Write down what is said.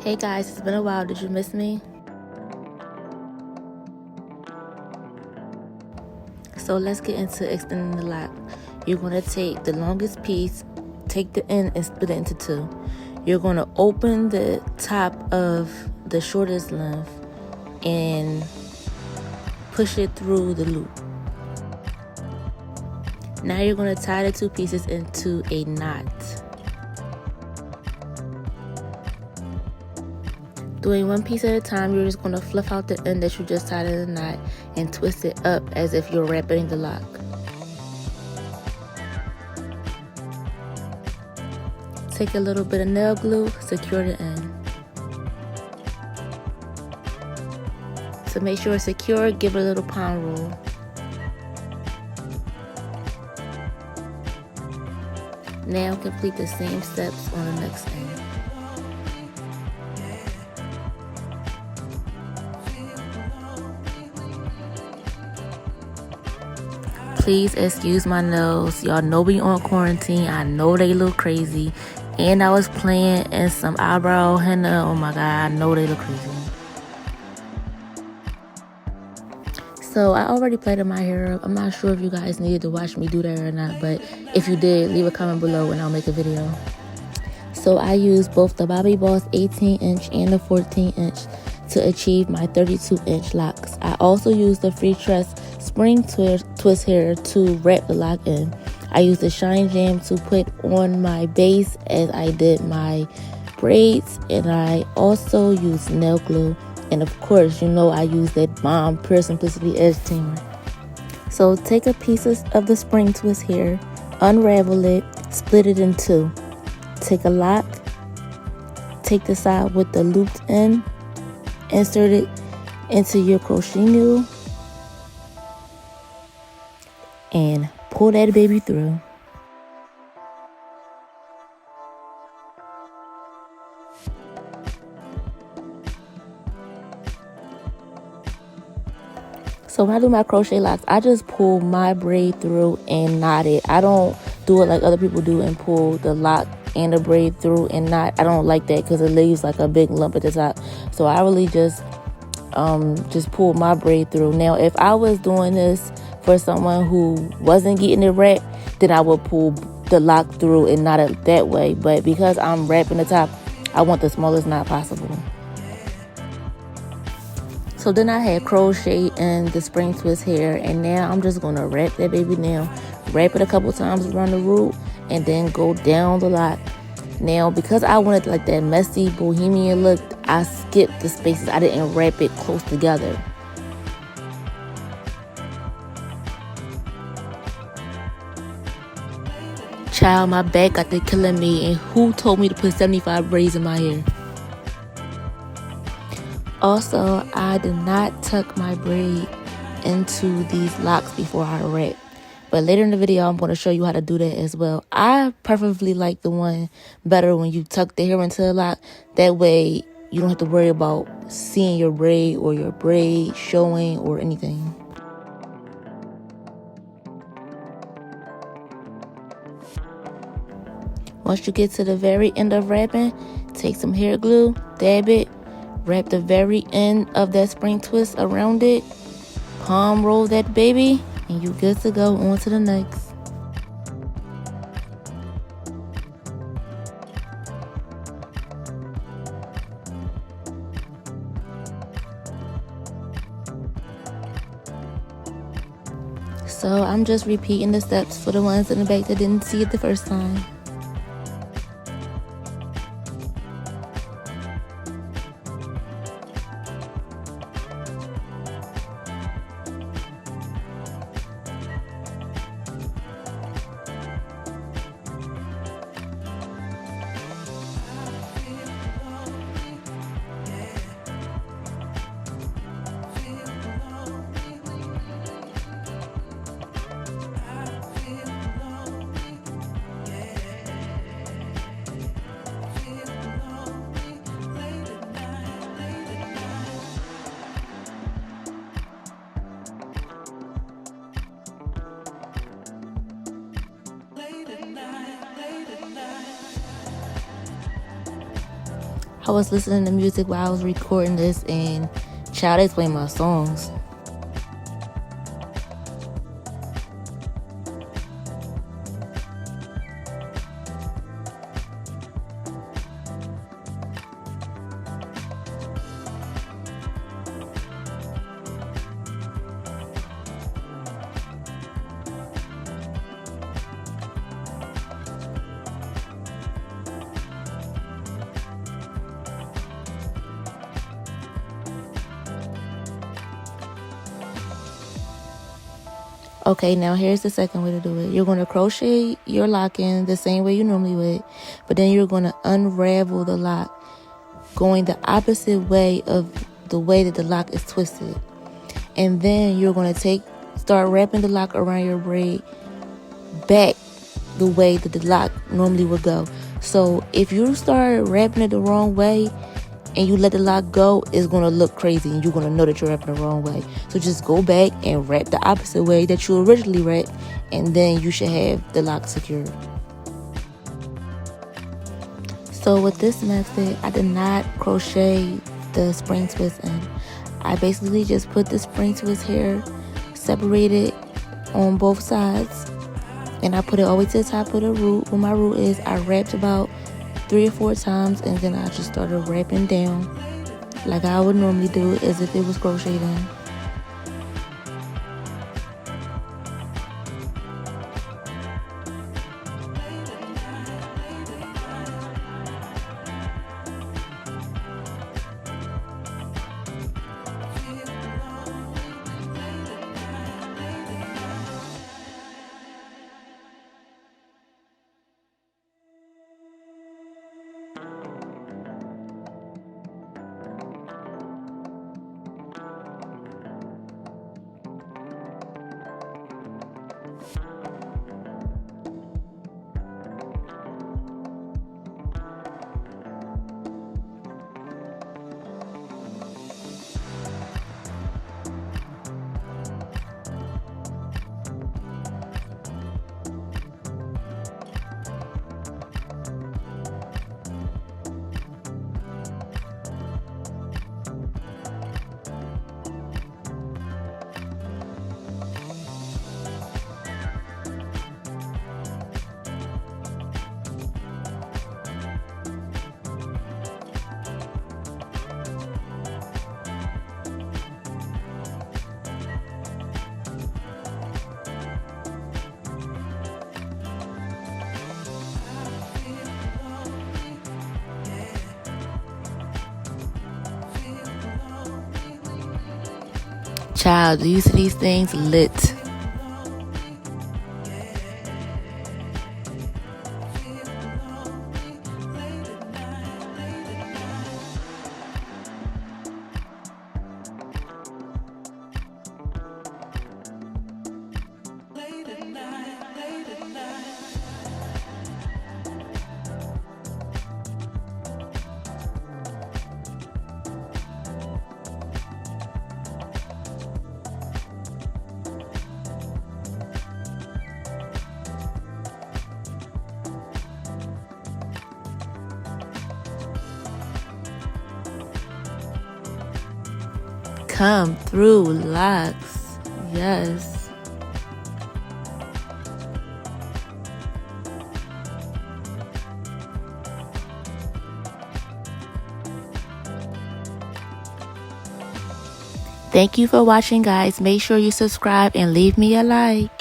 Hey guys, it's been a while. Did you miss me? So let's get into extending the lock. You're going to take the longest piece, take the end and split it into two. You're going to open the top of the shortest length and push it through the loop. Now you're going to tie the two pieces into a knot. Doing one piece at a time, you're just going to fluff out the end that you just tied in the knot and twist it up as if you're wrapping the lock. Take a little bit of nail glue, secure the end. To make sure it's secure, give it a little palm roll. Now complete the same steps on the next end. Please excuse my nails. Y'all know we on quarantine. I know they look crazy. And I was playing in some eyebrow henna. Oh my god, I know they look crazy. So I already plaited my hair up. I'm not sure if you guys needed to watch me do that or not, but if you did, leave a comment below and I'll make a video. So I used both the Bobbi Boss 18-inch and the 14-inch to achieve my 32-inch locks. I also used the Freetress spring twist hair to wrap the lock in. I used the shine jam to put on my base as I did my braids, and I also used nail glue. And of course, you know I use that bomb Pure Simplicity edge tamer. So take a piece of the spring twist hair, unravel it, split it in two. Take a lock, take the side with the looped end, insert it into your crochet needle, and pull that baby through. So when I do my crochet locks, I just pull my braid through and knot it. I don't do it like other people do and pull the lock and the braid through and knot. I don't like that because it leaves like a big lump at the top. So I really just pull my braid through. Now, if I was doing this for someone who wasn't getting it wrapped, then I would pull the lock through and knot it that way. But because I'm wrapping the top, I want the smallest knot possible. So then I had crochet in the spring twist hair, and now I'm just gonna wrap that baby down. Wrap it a couple times around the root and then go down the lock. Now, because I wanted like that messy bohemian look, I skipped the spaces. I didn't wrap it close together. Child, my back got to killing me, and who told me to put 75 braids in my hair? Also, I did not tuck my braid into these locks before I wrap. But later in the video, I'm going to show you how to do that as well. I preferably like the one better when you tuck the hair into the lock. That way, you don't have to worry about seeing your braid or your braid showing or anything. Once you get to the very end of wrapping, take some hair glue, dab it, wrap the very end of that spring twist around it, palm roll that baby, and you're good to go. On to the next. So I'm just repeating the steps for the ones in the back that didn't see it the first time. I was listening to music while I was recording this, and child, they playing my songs. Okay, now here's the second way to do it. You're going to crochet your lock in the same way you normally would, but then you're going to unravel the lock, going the opposite way of the way that the lock is twisted. And then you're going to start wrapping the lock around your braid back the way that the lock normally would go. So if you start wrapping it the wrong way and you let the lock go, it's going to look crazy and you're going to know that you're wrapping the wrong way. So just go back and wrap the opposite way that you originally wrapped, and then you should have the lock secured. So with this method, I did not crochet the spring twist in. I basically just put the spring twist here, separated on both sides, and I put it all the way to the top of the root. Where my root is, I wrapped about 3 or 4 times, and then I just started wrapping down like I would normally do, as if it was crocheted in. Child, do you see these things lit? Come through, Locs. Yes. Thank you for watching, guys. Make sure you subscribe and leave me a like.